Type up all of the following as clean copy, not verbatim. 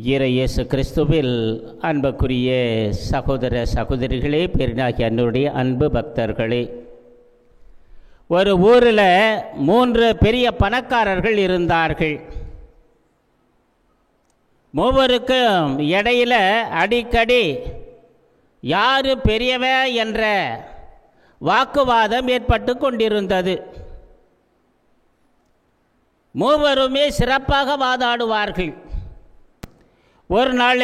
இயேசு கிறிஸ்துவில் அன்புக்குரிய சகோதர சகோதரிகளே, பெருநாகிய அன்னுடைய அன்பு பக்தர்களே, ஒரு ஊரில் 3 பெரிய பணக்காரர்கள் இருந்தார்கள். மூவருக்கும் இடையில அடிக்கடி யாரு பெரியவன் என்ற வாக்குவாதம் ஏற்பட்டு கொண்டிருந்தது. மூவருமே சிறப்பாக வாதாடுவார்கள். ஒரு நாள்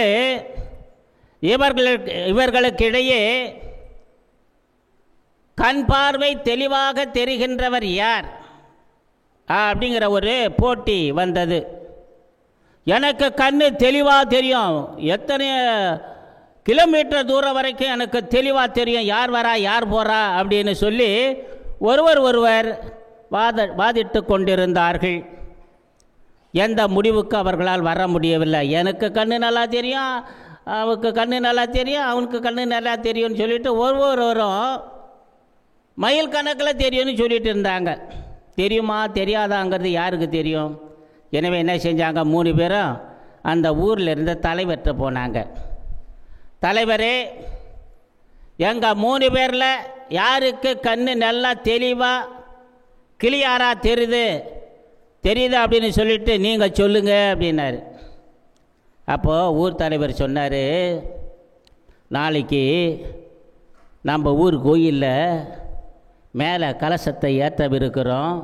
இவர்களுக்கிடையே கண் பார்வை தெளிவாக தெரிகின்றவர் யார் அப்படிங்கிற ஒரு போட்டி வந்தது. எனக்கு கண்ணு தெளிவாக தெரியும், எத்தனை கிலோமீட்டர் தூரம் வரைக்கும் எனக்கு தெளிவாக தெரியும், யார் வரா யார் போகிறா அப்படின்னு சொல்லி ஒருவர் வாதிட்டு கொண்டிருந்தார்கள். எந்த முடிவுக்கு அவர்களால் வர முடியவில்லை. எனக்கு கண்ணு நல்லா தெரியும், அவனுக்கு கண்ணு நல்லா தெரியும், அவனுக்கு கண்ணு நல்லா தெரியும்னு சொல்லிட்டு ஒவ்வொருவரும் மைல் கணக்கில் தெரியும்னு சொல்லிட்டு இருந்தாங்க. தெரியுமா தெரியாதாங்கிறது யாருக்கு தெரியும்? எனவே என்ன செஞ்சாங்க, 3 பேரும் அந்த ஊரில் இருந்த தலைவர்கிட்ட போனாங்க. தலைவரே, எங்கள் 3 பேரில் யாருக்கு கண்ணு நல்லா தெளிவாக கிளியாராக தெரியுது அப்படின்னு சொல்லிட்டு நீங்கள் சொல்லுங்க அப்படின்னாரு. அப்போது ஊர் தலைவர் சொன்னார், நாளைக்கு நம்ம ஊர் கோயிலில் மேலே கலசத்தை ஏற்றவிருக்கிறோம்.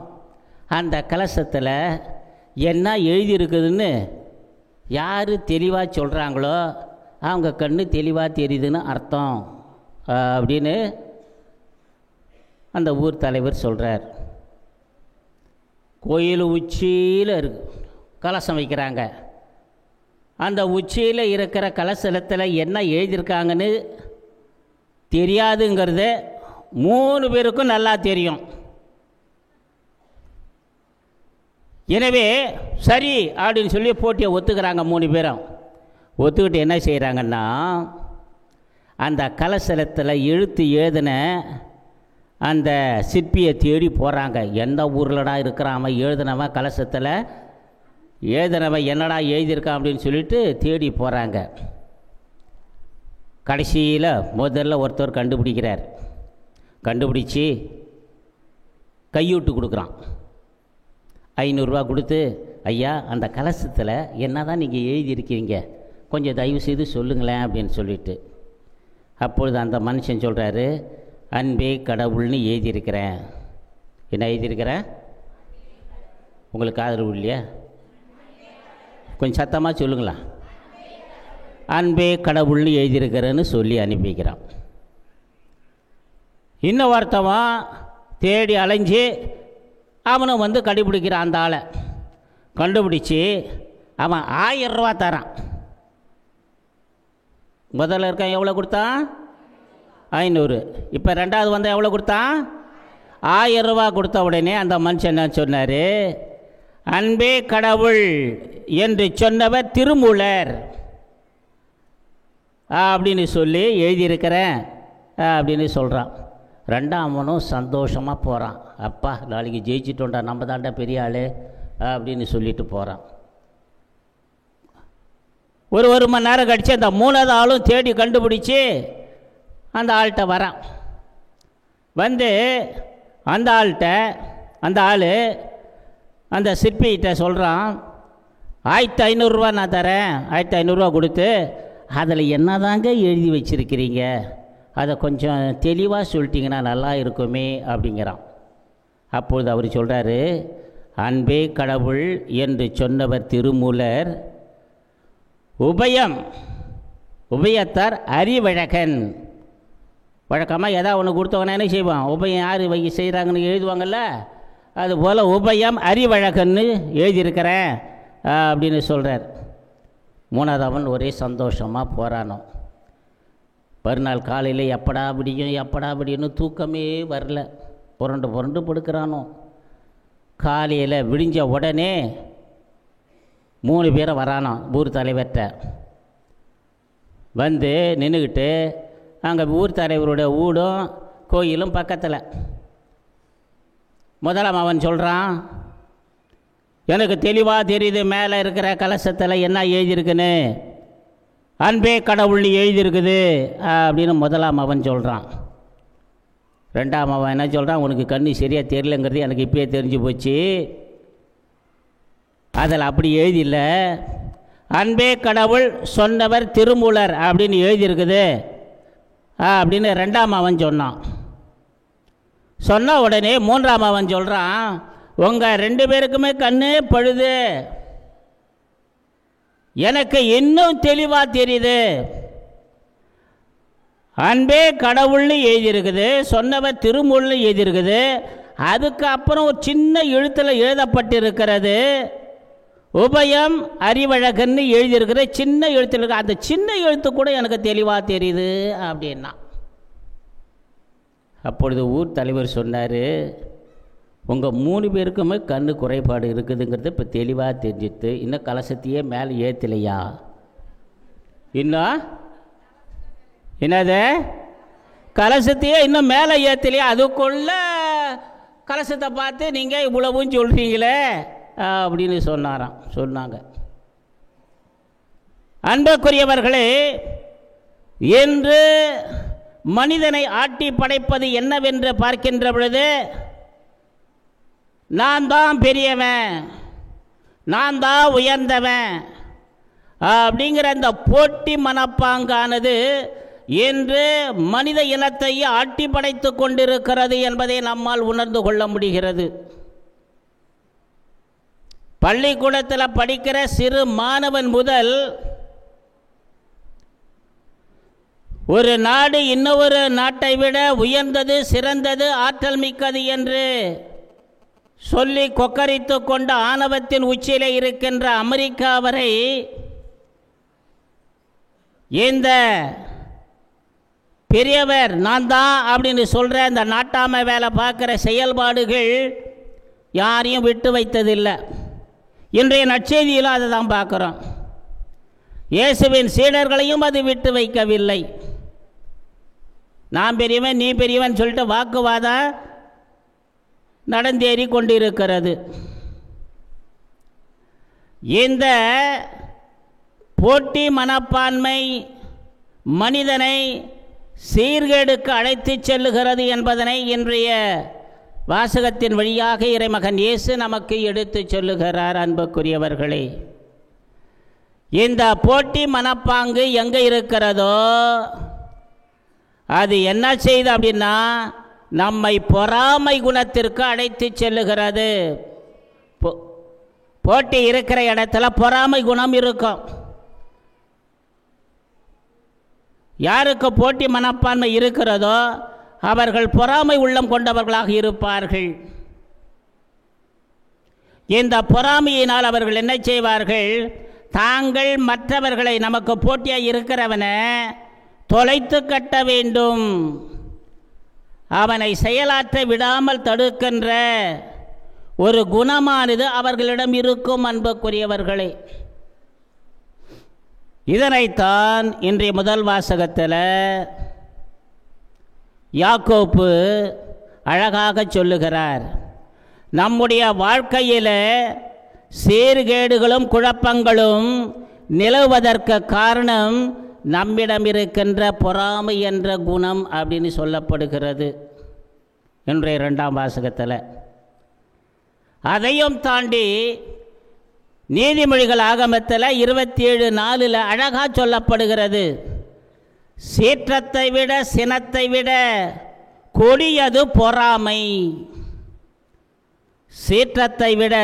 அந்த கலசத்தில் என்ன எழுதியிருக்குதுன்னு யார் தெளிவாக சொல்கிறாங்களோ அவங்க கண்ணு தெளிவாக தெரியுதுன்னு அர்த்தம் அப்படின்னு அந்த ஊர் தலைவர் சொல்கிறார். கோயில் உச்சியில் கலசம் வைக்கிறாங்க. அந்த உச்சியில் இருக்கிற கலசத்தில் என்ன எழுதியிருக்காங்கன்னு தெரியாதுங்கிறத 3 பேருக்கும் நல்லா தெரியும். எனவே சரி அப்படின்னு சொல்லி போட்டியை ஒத்துக்கிறாங்க. 3 பேரும் ஒத்துக்கிட்டு என்ன செய்கிறாங்கன்னா, அந்த கலசலத்தில் எழுத்து எழுதின அந்த சிற்பியை தேடி போகிறாங்க. எந்த ஊரில்டா இருக்கிறான் அவன் எழுதினவன், கலசத்தில் எழுதினவன் என்னடா எழுதியிருக்கான் அப்படின்னு சொல்லிட்டு தேடி போகிறாங்க. கடைசியில் முதல்ல ஒருத்தர் கண்டுபிடிக்கிறார். கண்டுபிடிச்சி கையூட்டு கொடுக்குறான். 500 ரூபா கொடுத்து, ஐயா அந்த கலசத்தில் என்ன தான் நீங்கள் எழுதியிருக்கிறீங்க, கொஞ்சம் தயவு செய்து சொல்லுங்களேன் அப்படின்னு சொல்லிட்டு. அப்பொழுது அந்த மனுஷன் சொல்கிறாரு, அன்பே கடவுள்னு எழுதியிருக்கிறேன். என்ன எழுதியிருக்கிறேன்? உங்களுக்கு ஆதரவு இல்லையா? கொஞ்சம் சத்தமாக சொல்லுங்களா. அன்பே கடவுள்னு எழுதியிருக்கிறேன்னு சொல்லி அனுப்பிக்கிறான். இன்னும் ஒருத்தவன் தேடி அலைஞ்சி அவனும் வந்து கண்டுபிடிக்கிறான். அந்த ஆளை கண்டுபிடிச்சி அவன் 1000 ரூபா தரான். முதல்ல இருக்கான் எவ்வளோ கொடுத்தான்? 500. இப்போ 2வது வந்தால் எவ்வளோ கொடுத்தான்? 1000 ரூபா கொடுத்த உடனே அந்த மனுஷன் என்ன சொன்னார், அன்பே கடவுள் என்று சொன்னவர் திருமூலர் அப்படின்னு சொல்லி எழுதியிருக்கிறேன் அப்படின்னு சொல்கிறான். 2ஆமனும் சந்தோஷமாக போகிறான். அப்பா நாளைக்கு ஜெயிச்சிட்டோண்டா, நம்ம தாண்டா பெரிய ஆள் அப்படின்னு சொல்லிட்டு போகிறான். ஒரு மணி நேரம் கழித்து அந்த 3வது ஆளும் தேடி கண்டுபிடிச்சி அந்த ஆள்கிட்ட வரான். வந்து அந்த ஆள் அந்த சிற்பிகிட்ட சொல்கிறான், 1500 ரூபா நான் தரேன், 1500 ரூபா கொடுத்து அதில் என்ன தாங்க எழுதி வச்சுருக்கிறீங்க, அதை கொஞ்சம் தெளிவாக சொல்லிட்டிங்கன்னா நல்லா இருக்குமே அப்படிங்கிறான். அப்பொழுது அவர் சொல்கிறாரு, அன்பே கடவுள் என்று சொன்னவர் திருமூலர், உபயத்தார் அறிவழகன். வழக்கமாக எதாவது ஒன்று கொடுத்தவன என்ன செய்வான், உபயம் யார் செய்கிறாங்கன்னு எழுதுவாங்கள்ல, அதுபோல் உபயம் அறிவழகன்னு எழுதியிருக்கிறேன் அப்படின்னு சொல்கிறார். 3ஆவன் ஒரே சந்தோஷமாக போகிறானோ. மறுநாள் காலையில் எப்படா அப்படின்னு தூக்கமே வரல, புரண்டு படுக்கிறானோ. காலையில் விடிஞ்ச உடனே 3 பேரும் வரானோ ஊர் தலைவர்கிட்ட. வந்து நின்றுக்கிட்டு அங்கே ஊர் தலைவருடைய வீடும் கோயிலும் பக்கத்தில். முதலாம் அவன் சொல்கிறான், எனக்கு தெளிவாக தெரியுது மேலே இருக்கிற கலசத்தில் என்ன எழுதியிருக்குன்னு. அன்பே கடவுள்னு எழுதியிருக்குது அப்படின்னு முதலாம் அவன் சொல்கிறான். ரெண்டாம் அவன் என்ன சொல்கிறான், உனக்கு கண்ணு சரியாக தெரியலங்கிறது எனக்கு இப்பயே தெரிஞ்சு போச்சு, அதில் அப்படி எழுதியில்ல, அன்பே கடவுள் சொன்னவர் திருமூலர் அப்படின்னு எழுதியிருக்குது அப்படின்னு ரெண்டாம் அவன் சொன்னான். சொன்ன உடனே மூன்றாம் அவன் சொல்கிறான், உங்கள் 2 பேருக்குமே கண்ணு பழுது, எனக்கு இன்னும் தெளிவாக தெரியுது. அன்பே கடவுள்னு எழுதியிருக்குது, சொன்னவர் திருமூல்னு எழுதியிருக்குது, அதுக்கு அப்புறம் ஒரு சின்ன எழுத்தில் எழுதப்பட்டிருக்கிறது உபயம் அறிவழகன்னு எழுதியிருக்கிற சின்ன எழுத்தில் இருக்க, அந்த சின்ன எழுத்து கூட எனக்கு தெளிவாக தெரியுது அப்படின்னா. அப்பொழுது ஊர் தலைவர் சொன்னார், உங்கள் 3 பேருக்குமே கண்ணு குறைபாடு இருக்குதுங்கிறது இப்போ தெளிவாக தெரிஞ்சிட்டு, இன்னும் கலசத்தையே மேலே ஏற்றலையா? இன்னும் என்னது கலசத்தையே இன்னும் மேலே ஏற்றலையா? அதுக்குள்ள கலசத்தை பார்த்து நீங்கள் இவ்வளவும் சொல்கிறீங்களே அப்படின்னு சொன்னாங்க. அன்புக்குரியவர்களே, என்று மனிதனை ஆட்டி படைப்பது என்னவென்று பார்க்கின்ற பொழுது, நான் தான் பெரியவன், நான் தான் உயர்ந்தவன் அப்படிங்கிற அந்த போட்டி மனப்பாங்கானது என்று மனித இனத்தை ஆட்டி படைத்து கொண்டிருக்கிறது என்பதை நம்மால் உணர்ந்து கொள்ள முடிகிறது. பள்ளிக்கூடத்தில் படிக்கிற சிறு மாணவன் முதல் ஒரு நாடு இன்னொரு நாட்டை விட உயர்ந்தது, சிறந்தது, ஆற்றல் மிக்கது என்று சொல்லி கொக்கரித்து கொண்ட ஆணவத்தின் உச்சியிலே இருக்கின்ற அமெரிக்கா வரை இந்த பெரியவர் நான் தான் அப்படின்னு சொல்கிற இந்த நாட்டாமை வேலை பார்க்குற செயல்பாடுகள் யாரையும் விட்டு வைத்ததில்லை. இன்றைய நற்செய்தியிலும் அதை தான் பார்க்குறோம். இயேசுவின் சீடர்களையும் அது விட்டு வைக்கவில்லை. நான் பெரியவன் நீ பெரியவன் சொல்லிட்டு வாக்குவாதம் நடந்தேறி கொண்டிருக்கிறது. இந்த போட்டி மனப்பான்மை மனிதனை சீர்கேடுக்கு அழைத்து செல்லுகிறது என்பதனை இன்றைய வாசகத்தின் வழியாக இறைமகன் இயேசு நமக்கு எடுத்து சொல்லுகிறார். அன்புக்குரியவர்களே, இந்த போட்டி மனப்பாங்கு எங்கே இருக்கிறதோ அது என்ன செய்யுது அப்படின்னா நம்மை பொறாமை குணத்திற்கு அழைத்து செல்லுகிறது. போட்டி இருக்கிற இடத்துல பொறாமை குணம் இருக்கும். யாருக்கு போட்டி மனப்பான்மை இருக்கிறதோ அவர்கள் பொறாமை உள்ளம் கொண்டவர்களாக இருப்பார்கள். இந்த பொறாமையினால் அவர்கள் என்ன செய்வார்கள், தாங்கள் மற்றவர்களை நமக்கு போட்டியாக இருக்கிறவனை தொலைத்து கட்ட வேண்டும், அவனை செயலாற்ற விடாமல் தடுக்கின்ற ஒரு குணமானது அவர்களிடம் இருக்கும். அன்புக்குரியவர்களே, இதனைத்தான் இன்றைய முதல் வாசகத்தில் யாக்கோப்பு அழகாக சொல்லுகிறார். நம்முடைய வாழ்க்கையில் சீர்கேடுகளும் குழப்பங்களும் நிலவுவதற்கு காரணம் நம்மிடம் இருக்கின்ற பொறாமை என்ற குணம் அப்படின்னு சொல்லப்படுகிறது இன்றைய 2ஆம் வாசகத்தில். அதையும் தாண்டி நீதிமொழிகள் ஆகமத்தில் 27:4 அழகாக சொல்லப்படுகிறது. சீற்றத்தை விட சினத்தை விட கொடியது பொறாமை. சீற்றத்தை விட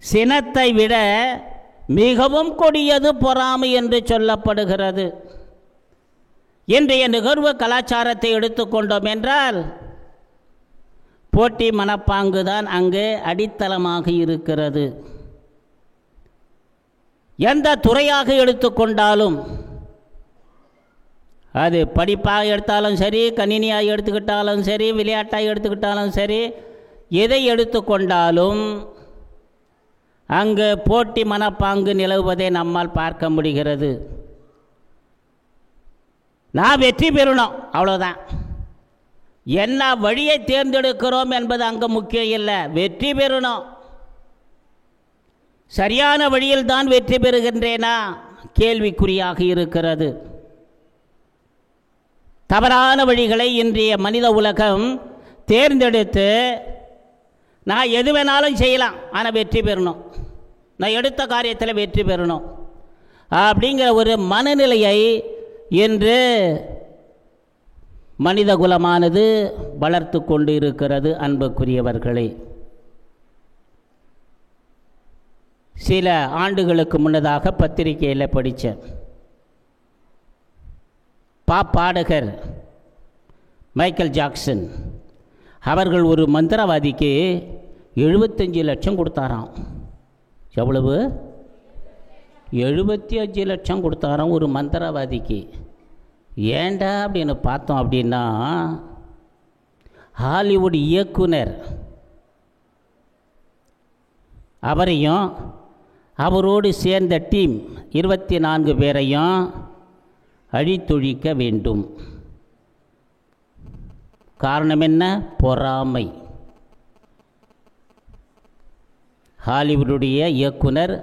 சினத்தை விட மிகவும் கொடியது பொறாமை என்று சொல்லப்படுகிறது. இன்றைய நிகழ்வு கலாச்சாரத்தை எடுத்துக்கொண்டோம் என்றால் போட்டி மனப்பாங்கு தான் அங்கு அடித்தளமாக இருக்கிறது. எந்த துறையாக எடுத்துக்கொண்டாலும், அது படிப்பாக எடுத்தாலும் சரி, கணினியாக எடுத்துக்கிட்டாலும் சரி, விளையாட்டாக எடுத்துக்கிட்டாலும் சரி, எதை எடுத்துக்கொண்டாலும் அங்கு போட்டி மனப்பாங்கு நிலவுவதை நம்மால் பார்க்க முடிகிறது. நான் வெற்றி பெறணும், அவ்வளோதான். என்ன வழியை தேர்ந்தெடுக்கிறோம் என்பது அங்கே முக்கியம் இல்லை, வெற்றி பெறணும். சரியான வழியில் தான் வெற்றி பெறுகின்றேனா கேள்விக்குறியாக இருக்கிறது. தவறான வழிகளை இன்றைய மனித உலகம் தேர்ந்தெடுத்து நான் எது வேணாலும் செய்யலாம், ஆனால் வெற்றி பெறணும், நான் எடுத்த காரியத்தில் வெற்றி பெறணும் அப்படிங்கிற ஒரு மனநிலையை இன்று மனித குலமானது வளர்த்து கொண்டு இருக்கிறது. அன்புக்குரியவர்களே, சில ஆண்டுகளுக்கு முன்னதாக பத்திரிகையில் படித்தேன். பாடகர் மைக்கேல் ஜாக்சன் அவர்கள் ஒரு மந்திரவாதிக்கு 75 லட்சம் கொடுத்தாராம். எவ்வளவு? 75 லட்சம் கொடுத்தாராம் ஒரு மந்திரவாதிக்கு. ஏண்டா அப்படின்னு பார்த்தோம் அப்படின்னா, ஹாலிவுட் இயக்குனர் அவரையும் அவரோடு சேர்ந்த டீம் 24 பேரையும் அழித்தொழிக்க வேண்டும். காரணம் என்ன? பொறாமை. ஹாலிவுடைய இயக்குனர்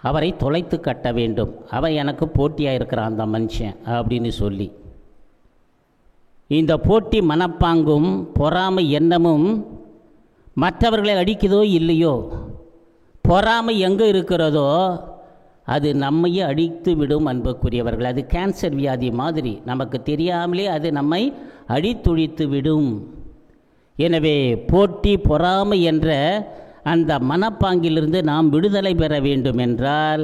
அவரை தொலைத்து கட்ட வேண்டும், அவர் எனக்கு போட்டியாக இருக்கிறான் அந்த மனுஷன் அப்படின்னு சொல்லி. இந்த போட்டி மனப்பாங்கும் பொறாமை எண்ணமும் மற்றவர்களை அடிக்குதோ இல்லையோ, பொறாமை எங்கே இருக்கிறதோ அது நம்மையே அடித்து விடும். அன்புக்குரியவர்கள், அது கேன்சர் வியாதி மாதிரி, நமக்கு தெரியாமலே அது நம்மை அடித்துழித்து விடும். எனவே போட்டி பொறாமை என்ற அந்த மனப்பாங்கிலிருந்து நாம் விடுதலை பெற வேண்டும் என்றால்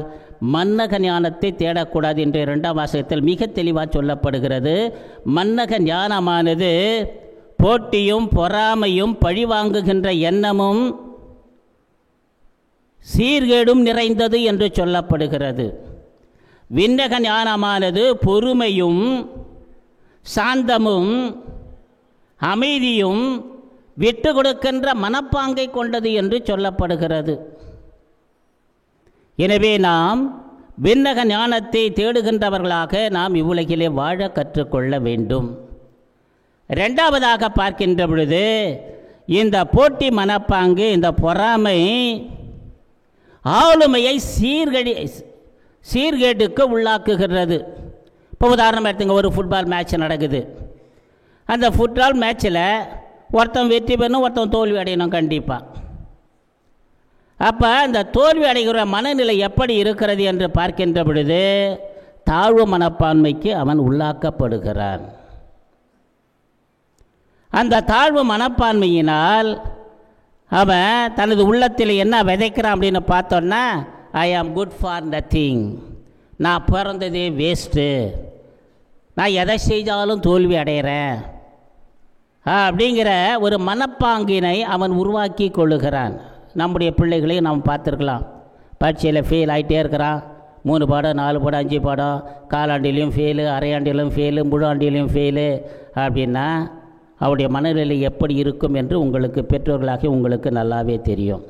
மன்னக ஞானத்தை தேடக்கூடாது என்று 2ஆம் வாசகத்தில் மிக தெளிவாக சொல்லப்படுகிறது. மன்னக ஞானமானது போட்டியும் பொறாமையும் பழிவாங்குகின்ற எண்ணமும் சீர்கேடும் நிறைந்தது என்று சொல்லப்படுகிறது. விண்ணக ஞானமானது பொறுமையும் சாந்தமும் அமைதியும் விட்டு கொடுக்கின்ற மனப்பாங்கை கொண்டது என்று சொல்லப்படுகிறது. எனவே நாம் விண்ணக ஞானத்தை தேடுகின்றவர்களாக நாம் இவ்வுலகிலே வாழ கற்றுக்கொள்ள வேண்டும். 2ஆவதாக பார்க்கின்ற பொழுது இந்த போட்டி மனப்பாங்கு, இந்த பொறாமை ஆளுமையை சீர்கேட்டுக்கு உள்ளாக்குகிறது. இப்போ உதாரணம் எடுத்துங்க, ஒரு ஃபுட்பால் மேட்ச் நடக்குது. அந்த ஃபுட்பால் மேட்ச்சில் ஒருத்தன் வெற்றி பெறணும், ஒருத்தன் தோல்வி அடையணும் கண்டிப்பாக. அப்போ அந்த தோல்வி அடைகிற மனநிலை எப்படி இருக்கிறது என்று பார்க்கின்ற பொழுது தாழ்வு மனப்பான்மைக்கு அவன் உள்ளாக்கப்படுகிறான். அந்த தாழ்வு மனப்பான்மையினால் அவன் தனது உள்ளத்தில் என்ன விதைக்கிறான் அப்படின்னு பார்த்தோன்னா, ஐ ஆம் குட் ஃபார் நத்திங், நான் பிறந்ததே வேஸ்ட்டு, நான் எதை செய்தாலும் தோல்வி அடைகிறேன் அப்படிங்கிற ஒரு மனப்பாங்கினை அவன் உருவாக்கி கொள்ளுகிறான். நம்முடைய பிள்ளைகளையும் நாம் பார்த்துருக்கலாம். பரீட்சையில் ஃபெயில் ஆகிட்டே இருக்கிறான். 3 பாடம் 4 பாடம் 5 பாடம், காலாண்டிலையும் ஃபெயிலு, அரையாண்டிலும் ஃபெயிலு, முழு ஆண்டிலையும் ஃபெயிலு அப்படின்னா அவருடைய மனநிலை எப்படி இருக்கும் என்று உங்களுக்கு பெற்றோர்களாகி உங்களுக்கு நல்லாவே தெரியும்.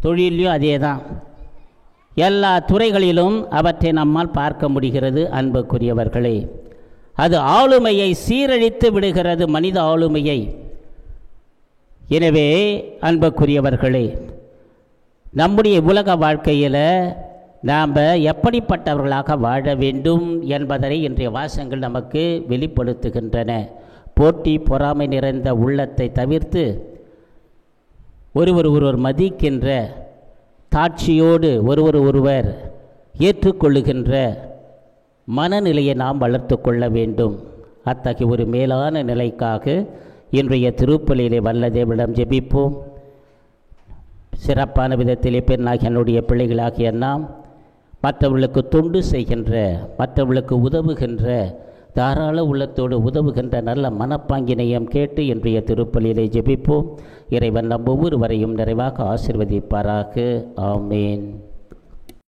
தொழிலையும் அதே தான். எல்லா துறைகளிலும் அவற்றை நம்மால் பார்க்க முடிகிறது. அன்புக்குரியவர்களே, அது ஆளுமையை சீரழித்து விடுகிறது, மனித ஆளுமையை. எனவே அன்புக்குரியவர்களே, நம்முடைய உலக வாழ்க்கையில் நாம் எப்படிப்பட்டவர்களாக வாழ வேண்டும் என்பதை இன்றைய வாசகங்கள் நமக்கு வெளிப்படுத்துகின்றன. போட்டி பொறாமை நிறைந்த உள்ளத்தை தவிர்த்து ஒருவர் மதிக்கின்ற, தாட்சியோடு ஒருவர் ஏற்றுக்கொள்ளுகின்ற மனநிலையை நாம் வளர்த்து கொள்ள வேண்டும். அத்தகைய ஒரு மேலான நிலைக்காக இன்றைய திருப்பலியிலே வல்ல தேவனிடம் ஜெபிப்போம். சிறப்பான விதத்திலே என்னுடைய பிள்ளைகளாகிய நாம் மற்றவர்களுக்கு தொண்டு செய்கின்ற, மற்றவர்களுக்கு உதவுகின்ற, தாராள உள்ளத்தோடு உதவுகின்ற நல்ல மனப்பாங்கினையும் கேட்டு இன்றைய திருப்பலியிலே ஜெபிப்போம். இறைவன் நம் ஒவ்வொருவரையும் நிறைவாக ஆசீர்வதிப்பாராக. ஆமேன்.